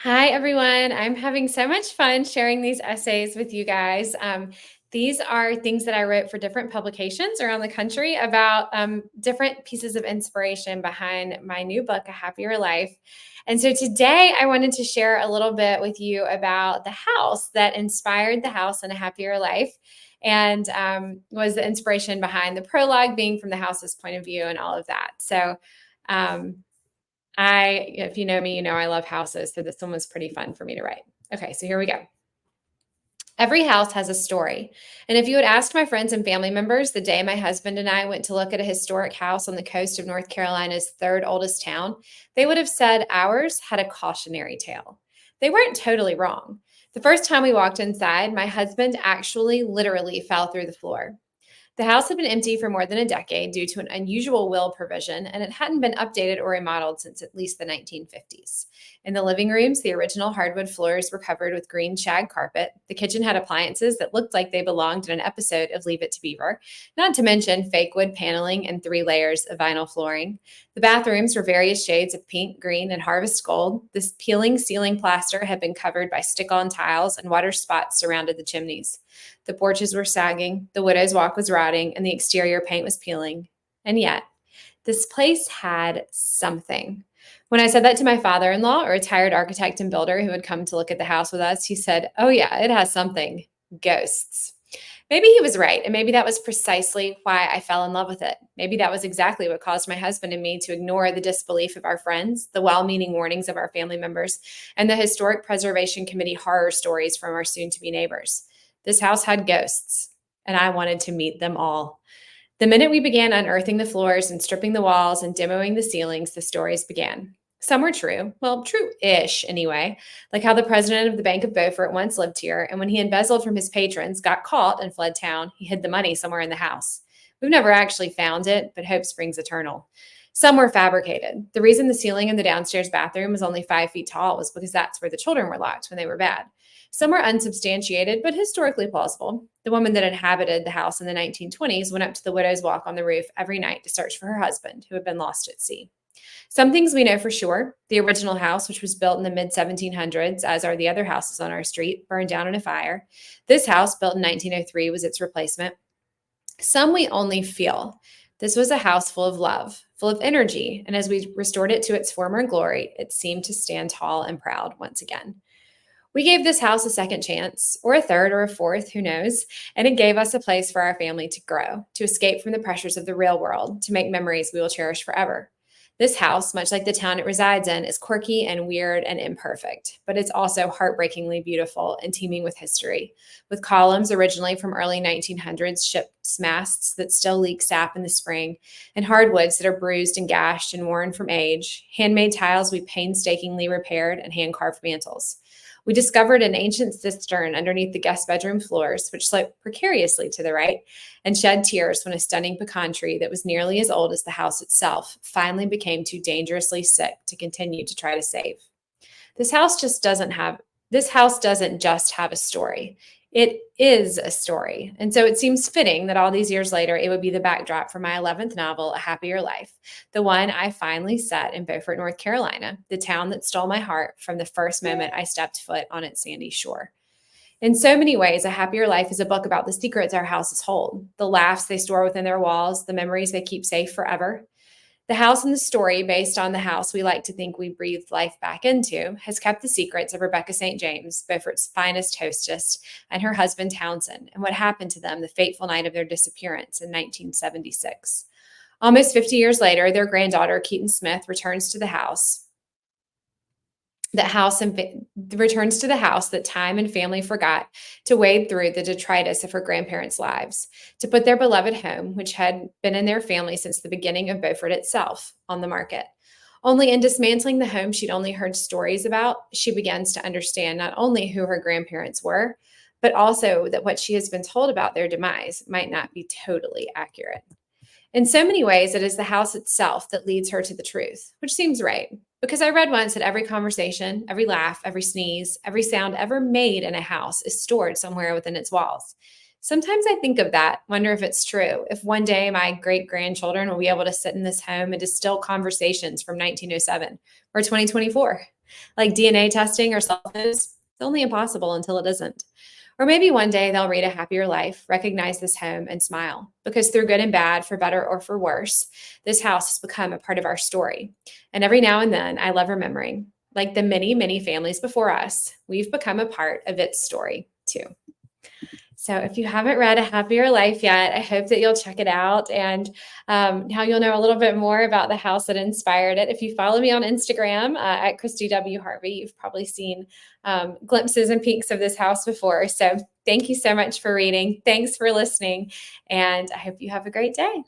Hi, everyone. I'm having so much fun sharing these essays with you guys. These are things that I wrote for different publications around the country about different pieces of inspiration behind my new book, A Happier Life. And so today I wanted to share a little bit with you about the house that inspired the house in A Happier Life and was the inspiration behind the prologue being from the house's point of view and all of that. So, um, if you know me, you know I love houses, so this one was pretty fun for me to write. Okay, so here we go. Every house has a story. And if you had asked my friends and family members the day my husband and I went to look at a historic house on the coast of North Carolina's third oldest town, they would have said ours had a cautionary tale. They weren't totally wrong. The first time we walked inside, my husband actually literally fell through the floor. The house had been empty for more than a decade due to an unusual will provision, and it hadn't been updated or remodeled since at least the 1950s. In the living rooms, the original hardwood floors were covered with green shag carpet. The kitchen had appliances that looked like they belonged in an episode of Leave It to Beaver, not to mention fake wood paneling and 3 layers of vinyl flooring. The bathrooms were various shades of pink, green, and harvest gold. This peeling ceiling plaster had been covered by stick-on tiles, and water spots surrounded the chimneys. The porches were sagging, the widow's walk was rotting, and the exterior paint was peeling. And yet, this place had something. When I said that to my father-in-law, a retired architect and builder who had come to look at the house with us, he said, "Oh yeah, it has something. Ghosts." Maybe he was right, and maybe that was precisely why I fell in love with it. Maybe that was exactly what caused my husband and me to ignore the disbelief of our friends, the well-meaning warnings of our family members, and the Historic Preservation Committee horror stories from our soon-to-be neighbors. This house had ghosts, and I wanted to meet them all. The minute we began unearthing the floors and stripping the walls and demoing the ceilings, the stories began. Some were true, well, true-ish anyway, like how the president of the Bank of Beaufort once lived here, and when he embezzled from his patrons, got caught and fled town, he hid the money somewhere in the house. We've never actually found it, but hope springs eternal. Some were fabricated. The reason the ceiling in the downstairs bathroom was only 5 feet tall was because that's where the children were locked when they were bad. Some are unsubstantiated, but historically plausible. The woman that inhabited the house in the 1920s went up to the widow's walk on the roof every night to search for her husband, who had been lost at sea. Some things we know for sure. The original house, which was built in the mid 1700s, as are the other houses on our street, burned down in a fire. This house, built in 1903, was its replacement. Some we only feel. This was a house full of love, full of energy, and as we restored it to its former glory, it seemed to stand tall and proud once again. We gave this house a second chance, or a third, or a fourth, who knows, and it gave us a place for our family to grow, to escape from the pressures of the real world, to make memories we will cherish forever. This house, much like the town it resides in, is quirky and weird and imperfect, but it's also heartbreakingly beautiful and teeming with history, with columns originally from early 1900s ship's masts that still leak sap in the spring, and hardwoods that are bruised and gashed and worn from age, handmade tiles we painstakingly repaired, and hand-carved mantels. We discovered an ancient cistern underneath the guest bedroom floors, which sloped precariously to the right, and shed tears when a stunning pecan tree that was nearly as old as the house itself finally became too dangerously sick to continue to try to save. This house just doesn't have this house doesn't just have a story. It is a story. And so it seems fitting that all these years later, it would be the backdrop for my 11th novel, A Happier Life, the one I finally set in Beaufort, North Carolina, the town that stole my heart from the first moment I stepped foot on its sandy shore. In so many ways, A Happier Life is a book about the secrets our houses hold, the laughs they store within their walls, the memories they keep safe forever. The house in the story, based on the house we like to think we breathed life back into, has kept the secrets of Rebecca St. James, Beaufort's finest hostess, and her husband Townsend, and what happened to them the fateful night of their disappearance in 1976. Almost 50 years later, their granddaughter, Keaton Smith, returns to the house that time and family forgot, to wade through the detritus of her grandparents' lives, to put their beloved home, which had been in their family since the beginning of Beaufort itself, on the market. Only in dismantling the home she'd only heard stories about, she begins to understand not only who her grandparents were, but also that what she has been told about their demise might not be totally accurate. In so many ways, it is the house itself that leads her to the truth, which seems right. Because I read once that every conversation, every laugh, every sneeze, every sound ever made in a house is stored somewhere within its walls. Sometimes I think of that, wonder if it's true, if one day my great-grandchildren will be able to sit in this home and distill conversations from 1907 or 2024. Like DNA testing or cell phones, it's only impossible until it isn't. Or maybe one day they'll read A Happier Life, recognize this home, and smile. Because through good and bad, for better or for worse, this house has become a part of our story. And every now and then, I love remembering, like the many, many families before us, we've become a part of its story too. So if you haven't read A Happier Life yet, I hope that you'll check it out. And now you'll know a little bit more about the house that inspired it. If you follow me on Instagram at Kristy W. Harvey, you've probably seen glimpses and peeks of this house before. So thank you so much for reading. Thanks for listening. And I hope you have a great day.